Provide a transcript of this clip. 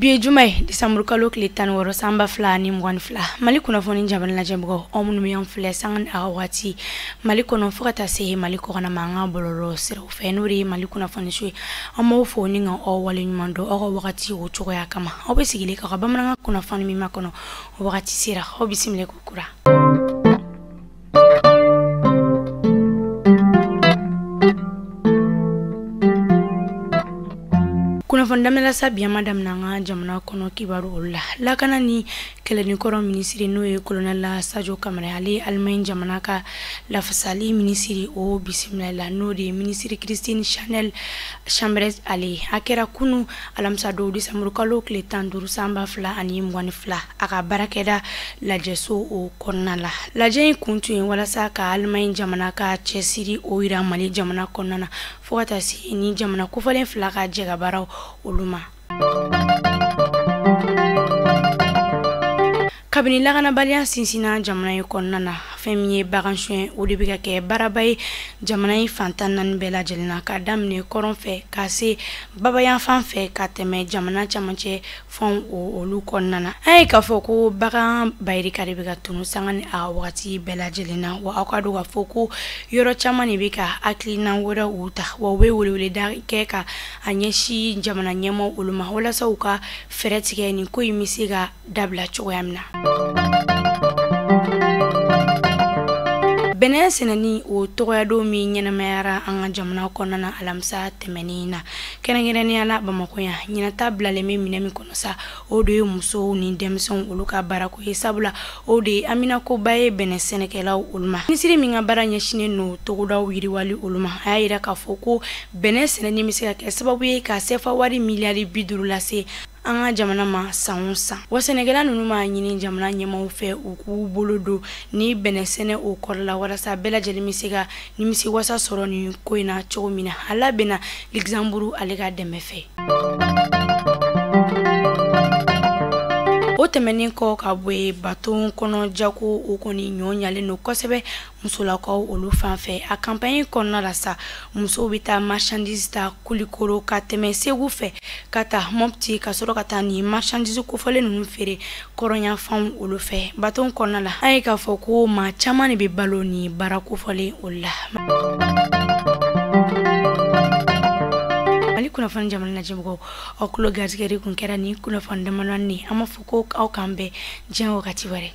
Bi Jumai December kalo kile tan woro samba fla ni mwan fla mali kuna foni njabana la jemgo omunu mi fle sangan awati mali kono fukata se mali ko na manga boloro sira fenuri mali kuna foni shui amo foni nga o wali nyumando o wakati o choko ya kama obesigile ka bamanga kuna foni mi makono wakati sira obisimile kukura kuna fondamela sabia madam nanga jamana kono kibaru ulla la kana ni kele ni koro ministry no e colonel la Sadio Camara ali almain jamana ka la fasali ministry o bisimila la no de ministry Christine Chanel Chambres ali akera kunu alamsa do December kalo kle tanduru samba fla ani mwani fla aka barakeda la jeso o konnala la jeni kuntu en wala saka almain jamana ka chesiri o ira mali jamana konnana fota si ni jamana ko falen fla ka jega baraw uluma kabini lagana baliya sinsina jamana yikonnana femiye baganshwe udibiga ke barabay jamana fantanan bela jelina ka damne koronfe kase babayan fanfe ka teme jamana chamanche fon olu konnana ay ka foko bagan bayri karibiga tunu sangani a wati bela jelina wa akadu ga foko yoro chamani bika aklina wora uta wa wewule da keka anyeshi jamana nyemo uluma wala sauka feretike ni ko imisiga dabla choyamna Benin senani o togoyado mi nyana mayara anga jamana konana alamsa temenina kenangirani ala bamakoya nyina tabla le minami konosa o de muso ni demson uluka barako hesabula o de amina ko baye Benin senekela ulma nisiri minga baranya shine no togoda wiri wali ulma ayira ka foko Benin senani misika ke sababu ye ka sefa wari miliyari biduru lase anga jamana ma saunsa wa Senegala nunu ma nyini jamana nyema fe uku bolodo ni Benin sene o korla warasa bela jelimisiga nimisi wasa soro ni koina chomina ala bena Luxembourg alega demefe otemeni ko kabwe baton kono jako okoni nyonyale no kosebe musula ko olu fanfe a campagne kono la sa muso bita marchandise ta kulikoro ka teme segu fe kata mopti ka soro kata ni marchandise ko fole nunu fere koronya fan olu fe baton kono la ay ka foko ma chamani be baloni barako fole olla kuna fan jamana na jimgo okulo gazgeri kun kera ni kuna fan damanani ama fuko au kambe jengo katiware